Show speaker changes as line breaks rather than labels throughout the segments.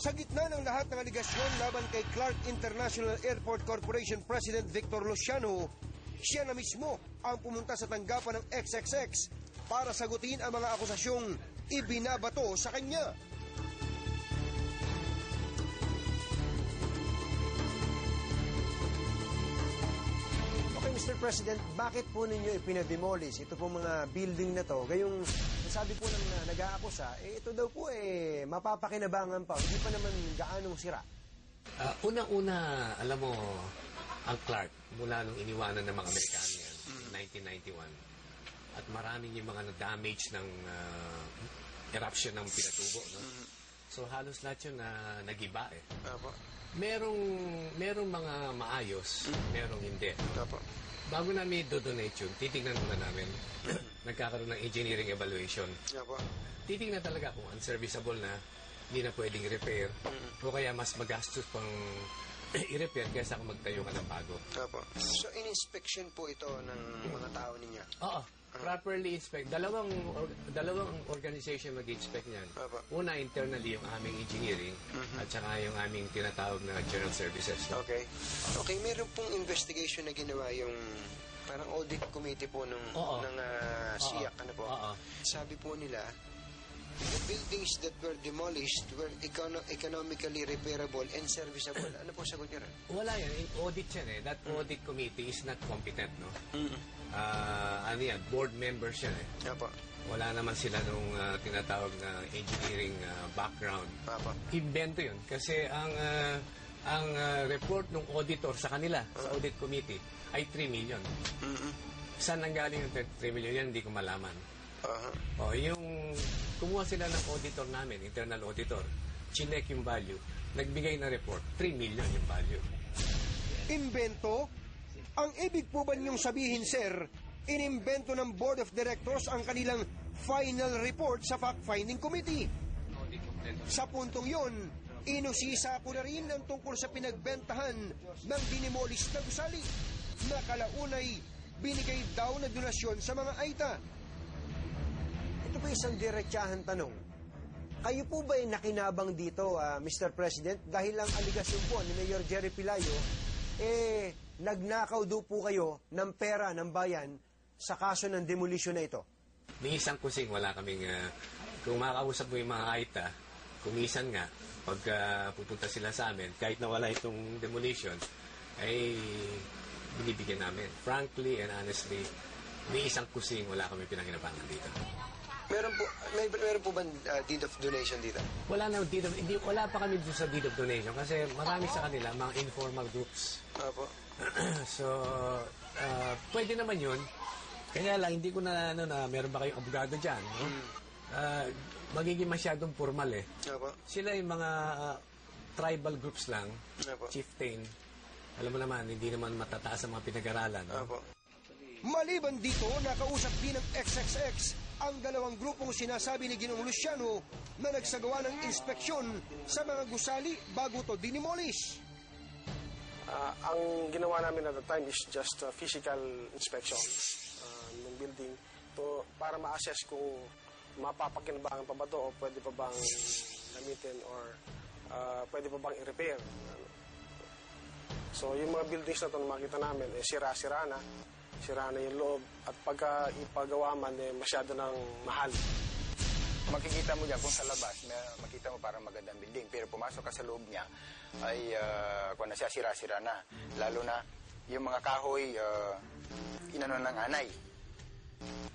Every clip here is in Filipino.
Sa gitna ng lahat ng aligasyon laban kay Clark International Airport Corporation President Victor Luciano, siya na mismo ang pumunta sa tanggapan ng XXX para sagutin ang mga akusasyong ibinabato sa kanya. Okay, Mr. President, bakit po ninyo ipinademolish ito pong mga building na to? Gayong sabi po ng nag-aakusa, ito daw po mapapakinabangan pa. Hindi pa naman gaanong sira.
Una-una, alam mo, ang Clark, mula nung iniwanan ng mga Amerikano yan, 1991, at maraming yung mga na-damage ng eruption ng Pinatubo. No? So, halos lahat yun na nag-iba eh. Merong mga maayos, merong hindi. No? Bago namin do-donate yun, titignan muna namin. Nagkakaroon ng engineering evaluation. Titignan talaga kung unserviceable na, hindi na pwedeng i-repair, o kaya mas magastos pang i-repair kaysa kung magtayo ka ng bago.
So, in-inspection po ito ng mga tao ninyo?
Oo. Properly inspect. Dalawang organization mag-inspect niyan. Una, internally yung aming engineering at saka yung aming tinatawag na general services.
Okay, meron pong investigation na ginawa yung parang audit committee po ng SIAC. Sabi po nila, the buildings that were demolished were economically repairable and serviceable. Ano po sagot niyo rin?
Wala yan. Audit yan eh. That audit committee is not competent, no? Ano yan? Board members yan eh. Wala naman sila nung tinatawag na engineering background. Invento yun. Kasi ang report ng auditor sa kanila, sa audit committee, ay 3 million. Saan nanggaling yung 3 million yan? Hindi ko malaman. Yung kumuha sila ng auditor namin, internal auditor, chinek yung value, nagbigay na report, 3 million yung value.
Invento? Ang ibig po ba niyong sabihin, sir, inimbento ng Board of Directors ang kanilang final report sa fact-finding committee? Sa puntong yon, inusisa ko na rin ang tungkol sa pinagbentahan ng dinimolish na gusali na kalaunay binigay daw na donasyon sa mga AITA. Ito po isang diretsahan tanong. Kayo po ba ay nakinabang dito, Mr. President, dahil ang aligasyon po ni Mayor Jerry Pelayo, nagnakaw daw po kayo ng pera ng bayan sa kaso ng demolition na ito?
May isang kusing, wala kaming, kung makakausap mo yung mga AITA, kumisan nga, pag pupunta sila sa amin, kahit na wala itong demolition, ay binibigyan namin. Frankly and honestly, may isang kusing, wala kami pinakinabangan dito.
Meron po ba deed of donation dito?
Wala pa kami doon sa deed of donation kasi marami sa kanila mga informal groups. So, pwede naman yun. Kaya lang, hindi ko na, meron ba kayong abogado dyan? No? Magiging masyadong formal eh. Sila yung mga tribal groups lang, chieftain. Alam mo naman, hindi naman matataas ang mga pinag-aralan. No?
Maliban dito, nakausap din ng XXX ang dalawang grupong sinasabi ni Ginoong Luciano na nagsagawa ng inspeksyon sa mga gusali bago to dinimolish.
Ang ginawa namin at the time is just a physical inspection ng building para ma-assess kung mapapakinabangan pa ba ito o pwede pa bang gamitin or pwede pa bang i-repair. So yung mga buildings na ito na makita namin, sira-sira na yung loob at pagka ipagawa man, masyado ng mahal.
Makikita mo dyan kung sa labas, makita mo parang magandang building. Pero pumasok ka sa loob niya, ay kung na siya, sira-sira na. Lalo na yung mga kahoy, inano ng anay.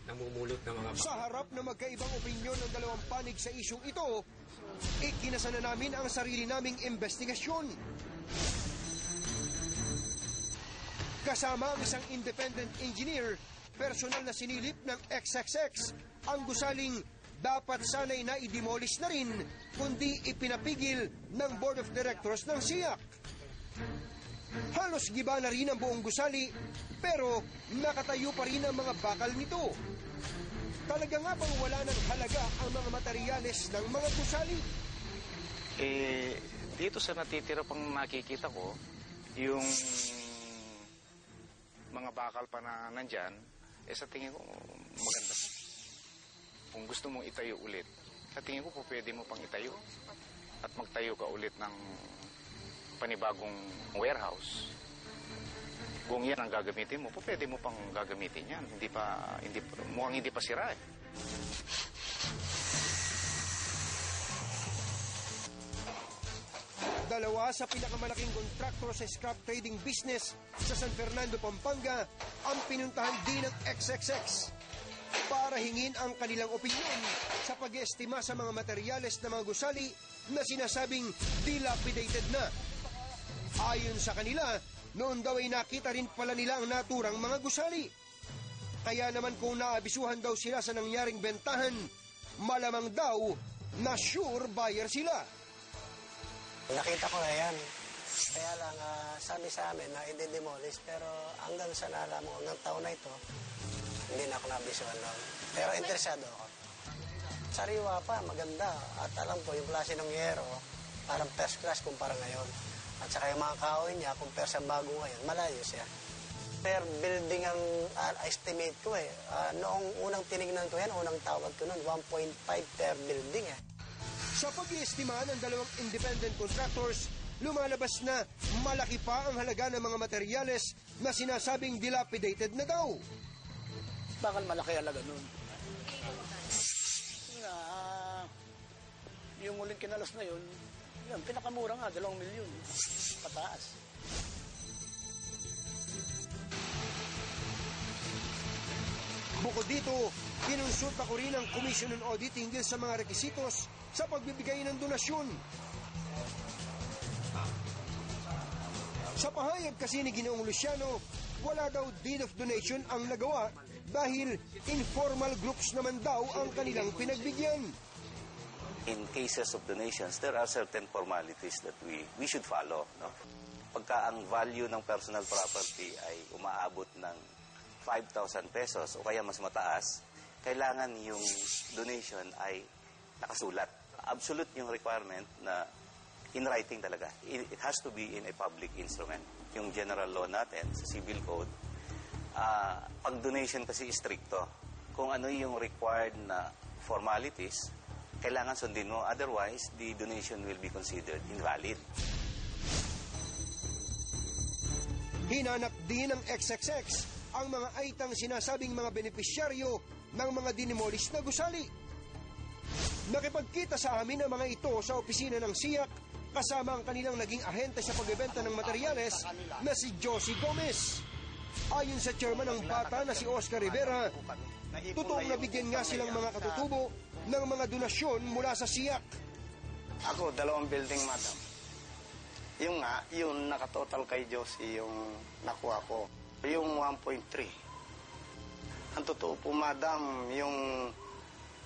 Namumulot ng mga...
Sa harap na magkaibang opinyon ng dalawang panig sa isyong ito, ikinasa na namin ang sarili naming investigasyon. Kasama ang isang independent engineer, personal na sinilip ng XXX, ang gusaling dapat sana'y na-demolish na rin, kundi ipinapigil ng Board of Directors ng SIAC. Halos giba na rin ang buong gusali, pero nakatayo pa rin ang mga bakal nito. Talaga nga bang wala ng halaga ang mga materyales ng mga gusali?
Dito sa natitira pang nakikita ko, yung mga bakal pa na nandyan, sa tingin ko maganda. Kung gusto mong itayo ulit, sa tingin ko po pwede mo pang itayo. at magtayo ka ulit ng panibagong warehouse, kung yan ang gagamitin mo, pwede mo pang gagamitin yan. Mukhang hindi pa sira eh.
Dalawa sa pinakamalaking kontraktor sa scrap trading business sa San Fernando, Pampanga ang pinuntahan din ng XXX para hingin ang kanilang opinyon sa pag-estima sa mga materyales na mga gusali na sinasabing dilapidated na. Ayon sa kanila, noon daw ay nakita rin pala nila ang naturang mga gusali. Kaya naman kung naabisuhan daw sila sa nangyaring bentahan, malamang daw na sure buyer sila.
Nakita ko na yan. Kaya lang, sabi sa amin na i-demolish. Pero hanggang sa nalaman ko ng taon na ito, hindi na ako nabisuhan lang. Pero interesado ako. Sariwa pa, maganda. At alam ko, yung klase ng yero, parang first class kumpara ngayon. At saka yung mga kahoy niya, compare sa bago ngayon, malayo siya. Per building ang estimate ko eh. Noong unang tinignan ko yan, unang tawag ko nun, 1.5 per building eh.
Sa pag-iestima ng dalawang independent contractors, lumalabas na malaki pa ang halaga ng mga materyales na sinasabing dilapidated na daw.
Bakal malaki halaga nun. Yung uling kinalas na yun, yung pinakamura nga, 2 milyon. Pataas.
Bukod dito, kinonsulta ko rin ang Commission on Audit hinggil sa mga rekisitos sa pagbibigay ng donasyon. Sa pahayag kasi ni Ginoong Luciano, wala daw deed of donation ang nagawa dahil informal groups naman daw ang kanilang pinagbigyan.
In cases of donations, there are certain formalities that we should follow. No? Pagka ang value ng personal property ay umaabot ng 5,000 pesos o kaya mas mataas, kailangan yung donation ay nakasulat. Absolute yung requirement na in writing talaga. It has to be in a public instrument. Yung general law natin sa civil code, pag donation kasi stricto. Kung ano yung required na formalities, kailangan sundin mo. Otherwise, the donation will be considered invalid.
Hinanak din ng XXX ang mga aitang sinasabing mga benepisyaryo ng mga dinimolish na gusali. Nakipagkita sa amin ang mga ito sa opisina ng SIAC kasama ang kanilang naging ahente sa pagbebenta ng materyales na si Josie Gomez. Ayon sa chairman ng bata na si Oscar Rivera, totoong nabigyan nga silang mga katutubo ng mga donasyon mula sa SIAC.
Ako, 2 building, madam. Yung nakatotal kay Josie, yung nakuha ko. Yung 1.3. Ang totoo po, madam, yung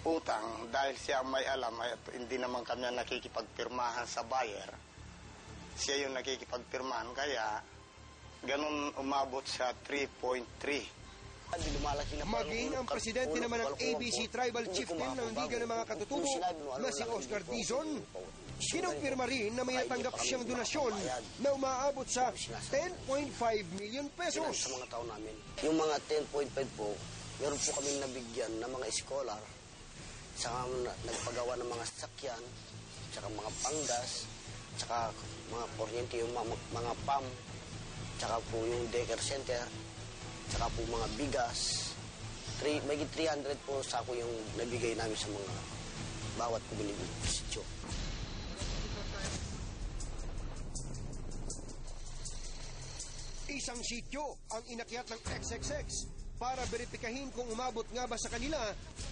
utang, dahil siya may alam, ay hindi naman kami nakikipagpirmahan sa buyer. Siya yung nakikipagpirmahan, kaya ganun umabot sa 3.3.
Maging ang presidente naman ng ABC Tribal Chieftain ng Liga ng mga Katutubo na si Oscar Dizon, kinumpirma rin na may natanggap siyang donasyon na umaabot sa 10.5 million pesos.
Sa mga tao namin. Yung mga 10.5 po, meron po kami nabigyan ng mga scholar, saka nagpagawa ng mga sasakyan, saka mga panggas, saka mga kuryente, yung mga pump, saka po yung daycare center, saka po mga bigas. May 300 po sa ako yung nabigay namin sa mga bawat komunidad sityo.
Isang sityo ang inakyat ng XXX para beripikahin kung umabot nga ba sa kanila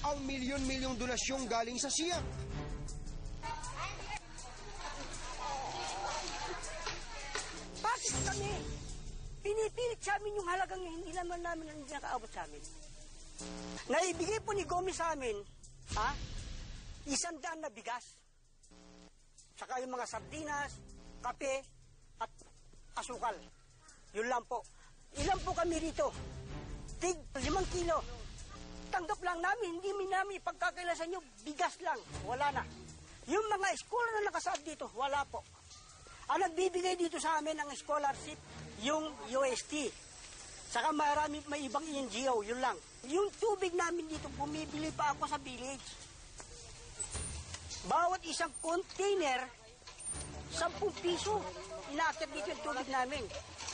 ang milyon-milyong donasyong galing sa SIAC.
Bakit kami? Pinipilit sa amin yung halagang hindi naman namin ang hindi nakaabot sa amin. Naibigay po ni Gomez sa amin, 100 na bigas. Saka yung mga sardinas, kape, at asukal. Yun lang po. Ilan po kami rito? Tig 5 kilo. Tanggap lang namin, hindi namin ipagkakailasan nyo, bigas lang. Wala na. Yung mga scholar na nakasaad dito, wala po. Ang nagbibigay dito sa amin ng scholarship, yung UST. Saka may ibang NGO, yun lang. Yung tubig namin dito, bumibili pa ako sa village. Bawat isang container, 10 piso. Inaakit dito yung tubig namin.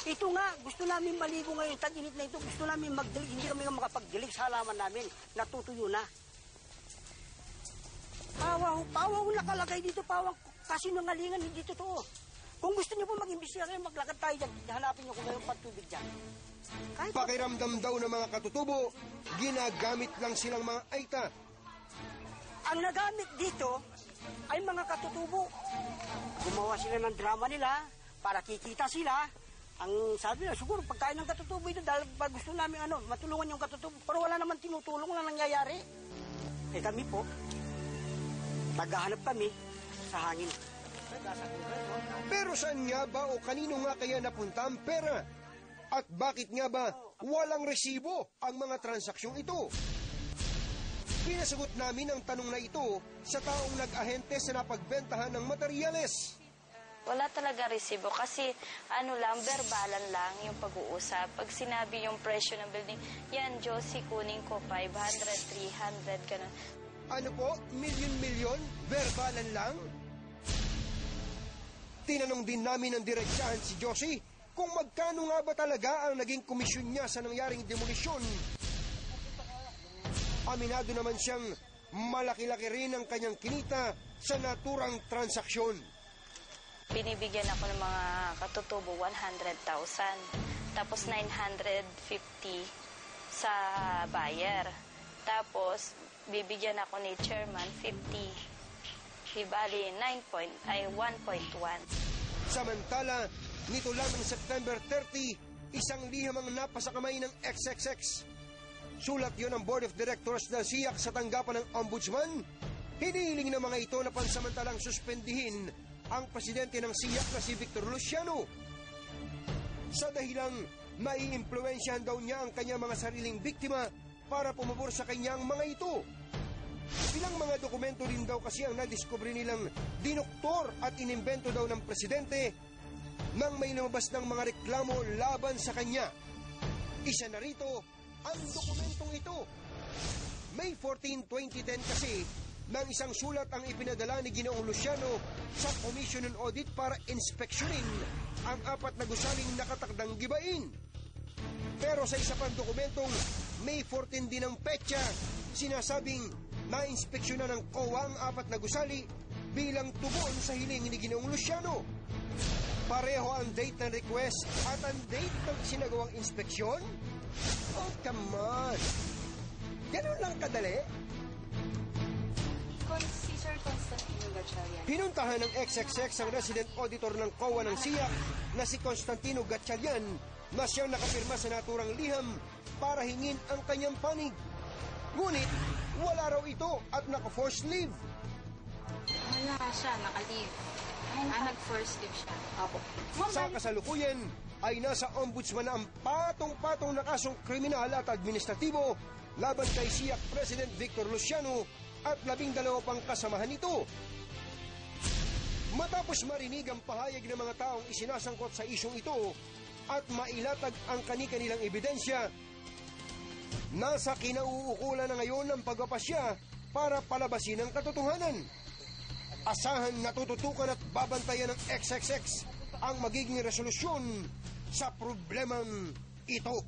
Ito nga, gusto namin maligo ngayon, tag-init na ito, gusto namin magdilig, hindi kami makapagdilig sa halaman namin, natutuyo na. Pawang nakalagay dito, pawang kasinungalingan, hindi totoo. Kung gusto niyo po mag-imbestiga kayo, maglakad tayo dyan, hanapin niyo kung mayroong patubig dyan.
Pakiramdam daw ng mga katutubo, ginagamit lang silang mga aita.
Ang nagamit dito ay mga katutubo. Gumawa sila ng drama nila para kikita sila. Ang sabi na, siguro pagkain ng katutubo ito dahil pag gusto namin matulungan yung katutubo. Pero wala naman tinutulong, wala nangyayari. Eh kami po, naghahanap kami sa hangin.
Pero saan nga ba o kanino nga kaya napunta ang pera? At bakit nga ba walang resibo ang mga transaksyong ito? Pinasagot namin ang tanong na ito sa taong nag-ahente sa napagbentahan ng materyales.
Wala talaga resibo kasi verbalan lang yung pag-uusap. Pag sinabi yung presyo ng building, yan, Josie, kunin ko 500, 300, ganun.
Ano po? Milyon-milyon? Verbalan lang? Tinanong din namin ng direksyahan si Josie kung magkano nga ba talaga ang naging komisyon niya sa nangyaring demolisyon. Aminado naman siyang malaki-laki rin ang kanyang kinita sa naturang transaksyon.
Binibigyan ako ng mga katutubo 100,000. Tapos 950 sa buyer. Tapos bibigyan ako ni chairman 50. Ibali 1.1.
Samantala, nito lamang September 30, isang liham ang napasakamay ng XXX. Sulat yon ng Board of Directors ng SIAC sa tanggapan ng Ombudsman. Hinihiling ng mga ito na pansamantalang suspendihin ang presidente ng SIAC na si Victor Luciano. Sa dahilang maiimpluwensyahan daw niya ang kanyang mga sariling biktima para pumabor sa kanyang mga ito. Ilang mga dokumento rin daw kasi ang nadiskubre nilang dinoktor at inimbento daw ng presidente nang may lumabas ng mga reklamo laban sa kanya. Isa na rito ang dokumentong ito. May 14, 2010 kasi nang isang sulat ang ipinadala ni Ginoong Luciano sa Commission on Audit para inspeksyonin ang 4 na gusaling nakatakdang gibain. Pero sa isa pang dokumentong May 14 din ang petsa, sinasabing na-inspeksyonan ng COA ang 4 na gusali bilang tugon sa hiling ni Ginoong Luciano. Pareho ang date ng request at ang date ng sinagawang inspeksyon? Oh, come on! Ganun lang kadali?
Si Sir Constantino Gatchalian.
Pinuntahan ng XXX ang resident auditor ng COA ng SIAC na si Constantino Gatchalian na siyang nakapirma sa naturang liham para hingin ang kanyang panig. Ngunit, wala raw ito at naka-forced leave.
Wala siya, naka-leave. Nag-forced leave siya. Apo.
Sa kasalukuyan, ay nasa ombudsman na ang patong-patong na kasong kriminal at administratibo laban kay SIAC President Victor Luciano at 12 pang kasamahan nito. Matapos marinig ang pahayag ng mga taong isinasangkot sa isyong ito at mailatag ang kani-kanilang ebidensya, nasa kinauukulan na ngayon ang pagpapasya para palabasin ang katotohanan. Asahan na tututukan at babantayan ng XXX ang magiging resolusyon sa problemang ito.